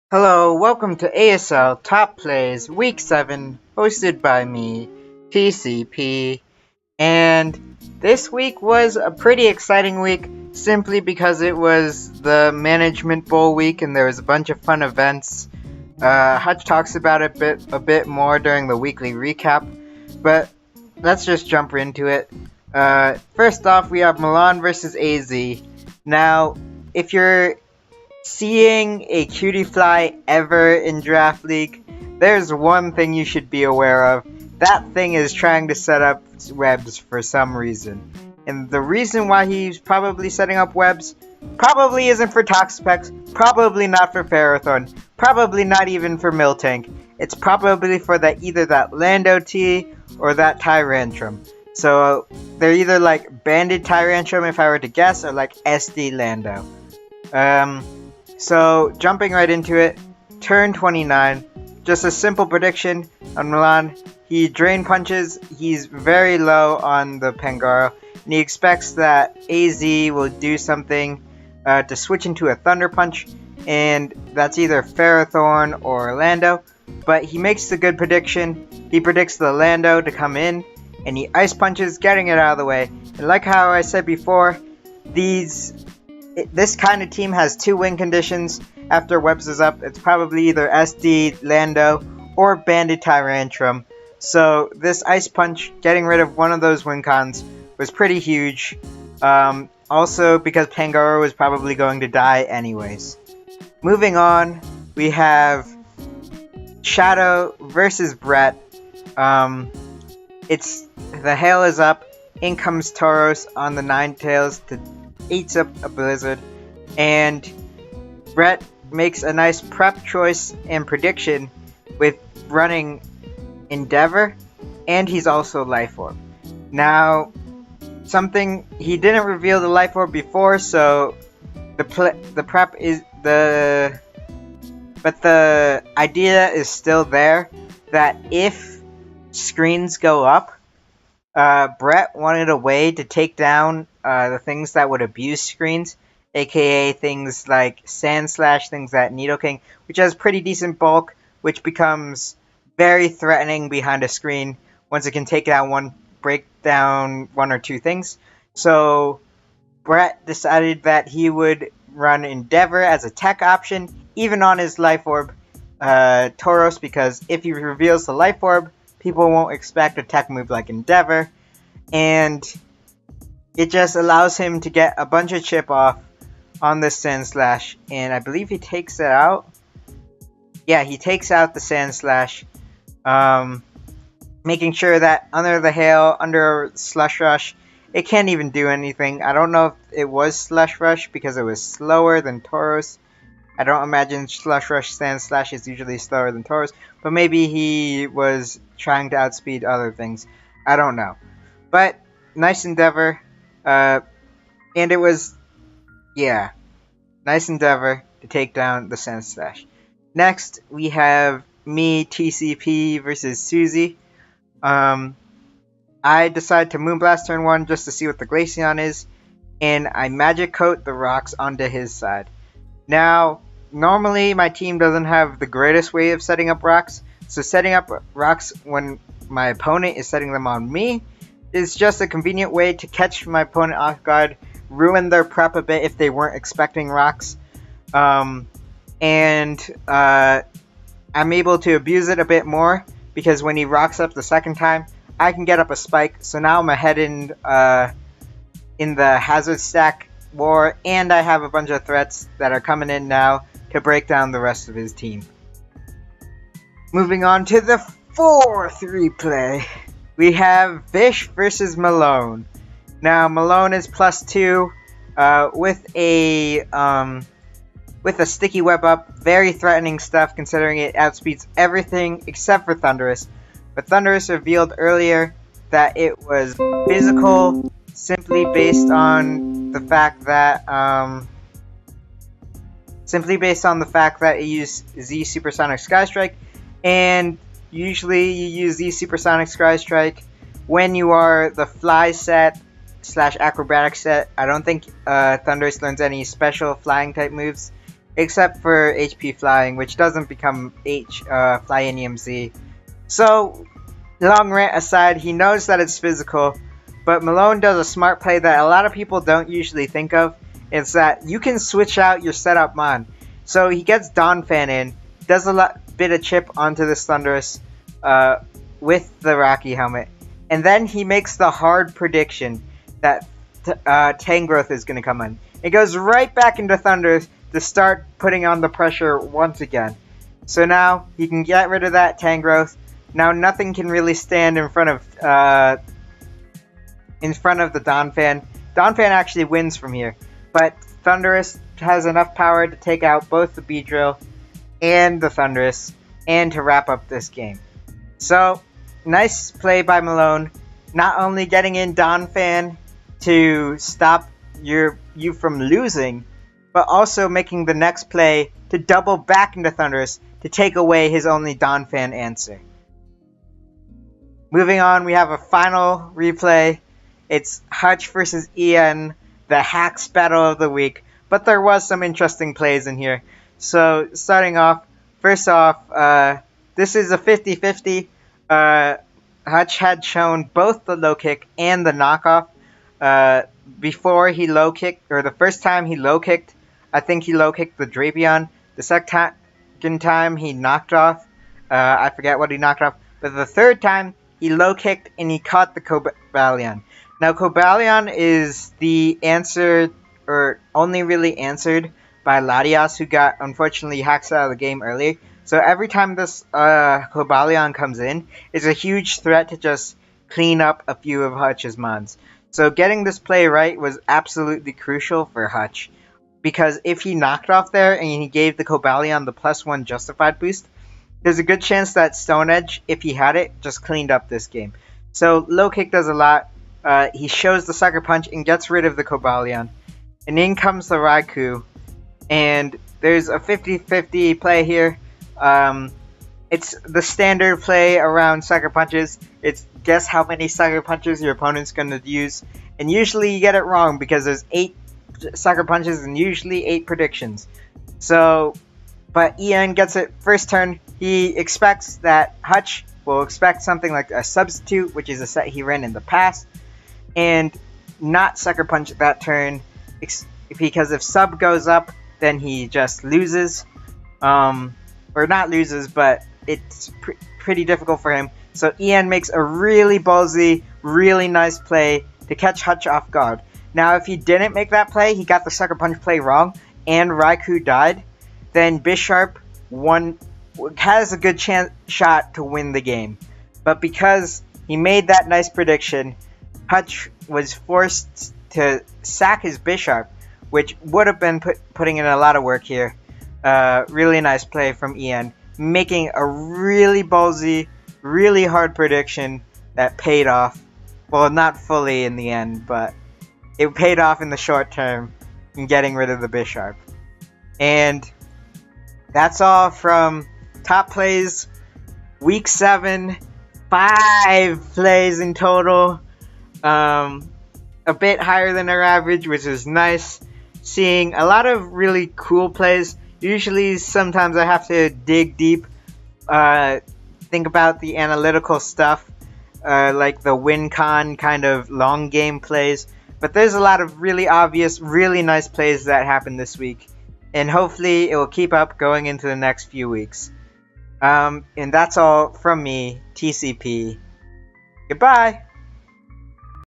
Hello, welcome to ASL Top Plays Week 7, hosted by me, TCP. And this week was a pretty exciting week, simply because it was the Management Bowl week and there was a bunch of fun events. Hutch talks about it a bit more during the weekly recap, but let's just jump into it. First off, we have Milan versus AZ. Now, if you're seeing a cutie fly ever in Draft League, there's one thing you should be aware of. That thing is trying to set up webs for some reason. And the reason why he's probably setting up webs probably isn't for Toxapex, probably not for Ferrothorn, probably not even for Miltank. It's probably for either that Lando T or that Tyrantrum. So they're either like Banded Tyrantrum if I were to guess, or like SD Lando. So, jumping right into it, turn 29, just a simple prediction on Milan. He drain punches, he's very low on the Pangaro, and he expects that AZ will do something to switch into a Thunder Punch, and that's either Ferrothorn or Lando. But he makes the good prediction, he predicts the Lando to come in, and he Ice Punches, getting it out of the way. And like how I said before, this kind of team has two win conditions after webs is up. It's probably either SD, Lando, or Banded Tyrantrum. So this Ice Punch, getting rid of one of those win cons, was pretty huge. Also because Pangoro was probably going to die anyways. Moving on, we have Shadow versus Brett. The hail is up. In comes Tauros on the Ninetales to eats up a blizzard, and Brett makes a nice prep choice and prediction with running Endeavor, and he's also Life Orb. Now, something he didn't reveal the Life Orb before, so the prep is but the idea is still there that if screens go up, Brett wanted a way to take down the things that would abuse screens, aka things like Sand Slash, things like Nidoking, which has pretty decent bulk, which becomes very threatening behind a screen once it can break down one or two things. So Brett decided that he would run Endeavor as a tech option, even on his Life Orb Tauros, because if he reveals the Life Orb, people won't expect a tech move like Endeavor, and it just allows him to get a bunch of chip off on this Sand Slash, and I believe he takes it out. Yeah, he takes out the Sand Slash, making sure that under the hail, under Slush Rush, it can't even do anything. I don't know if it was Slush Rush because it was slower than Tauros. I don't imagine Slush Rush Sand Slash is usually slower than Tauros, but maybe he was trying to outspeed other things. I don't know. But, nice Endeavor. And it was, nice Endeavor to take down the Sand Slash. Next, we have me, TCP, versus Susie. I decided to Moonblast turn 1 just to see what the Glaceon is, and I Magic Coat the rocks onto his side. Now, normally my team doesn't have the greatest way of setting up rocks, so setting up rocks when my opponent is setting them on me is just a convenient way to catch my opponent off guard, ruin their prep a bit if they weren't expecting rocks, and I'm able to abuse it a bit more because when he rocks up the second time, I can get up a spike, so now I'm ahead in the hazard stack war, and I have a bunch of threats that are coming in now to break down the rest of his team. Moving on to the fourth replay, we have Fish versus Malone. Now Malone is +2 with a sticky web up, very threatening stuff considering it outspeeds everything except for Thundurus. But Thundurus revealed earlier that it was physical simply based on the fact that it used Z Supersonic Sky Strike, and usually you use Z Supersonic Sky Strike when you are the fly set / acrobatic set. I don't think Thundurus learns any special flying type moves except for HP Flying, which doesn't become Flyinium Z. So, long rant aside, he knows that it's physical, but Malone does a smart play that a lot of people don't usually think of. It's that you can switch out your setup mon. So he gets Donphan in, does a bit of chip onto this Thundurus with the Rocky helmet, and then he makes the hard prediction that Tangrowth is going to come in. It goes right back into Thundurus to start putting on the pressure once again. So now he can get rid of that Tangrowth. Now nothing can really stand in front of the Donphan. Donphan actually wins from here, but Thundurus has enough power to take out both the Beedrill and the Thundurus, and to wrap up this game. So, nice play by Malone, not only getting in Donphan to stop you from losing, but also making the next play to double back into Thundurus to take away his only Donphan answer. Moving on, we have a final replay. It's Hutch versus Ian, the hacks battle of the week. But there was some interesting plays in here. So, starting off, first off, this is a 50-50. Hutch had shown both the low kick and the knockoff before he low kicked, or the first time he low kicked, I think he low kicked the Drapion. The second time he knocked off, I forget what he knocked off, but the third time he low kicked and he caught the Cobalion. Now, Cobalion is the answer, or only really answered by Latias, who got, unfortunately, hacked out of the game earlier. So every time this Cobalion comes in, it's a huge threat to just clean up a few of Hutch's mons. So getting this play right was absolutely crucial for Hutch, because if he knocked off there and he gave the Cobalion the +1 justified boost, there's a good chance that Stone Edge, if he had it, just cleaned up this game. So low kick does a lot. He shows the Sucker Punch and gets rid of the Cobalion. And in comes the Raikou, and there's a 50-50 play here. It's the standard play around Sucker Punches. It's guess how many Sucker Punches your opponent's going to use, and usually you get it wrong because there's 8 Sucker Punches and usually 8 predictions. So, but Ian gets it first turn. He expects that Hutch will expect something like a Substitute, which is a set he ran in the past, and not Sucker Punch that turn, because if Sub goes up, then he just loses. Or not loses, but it's pretty difficult for him. So Ian makes a really ballsy, really nice play to catch Hutch off guard. Now, if he didn't make that play, he got the Sucker Punch play wrong, and Raikou died, then Bisharp has a good shot to win the game. But because he made that nice prediction, Hutch was forced to sack his Bisharp, which would have been putting in a lot of work here. Really nice play from Ian, making a really ballsy, really hard prediction that paid off. Well, not fully in the end, but it paid off in the short term in getting rid of the Bisharp. And that's all from top plays, week 7, 5 plays in total. A bit higher than our average, which is nice. Seeing a lot of really cool plays. Usually, sometimes I have to dig deep, think about the analytical stuff, like the win-con kind of long game plays. But there's a lot of really obvious, really nice plays that happened this week. And hopefully it will keep up going into the next few weeks. And that's all from me, TCP. Goodbye!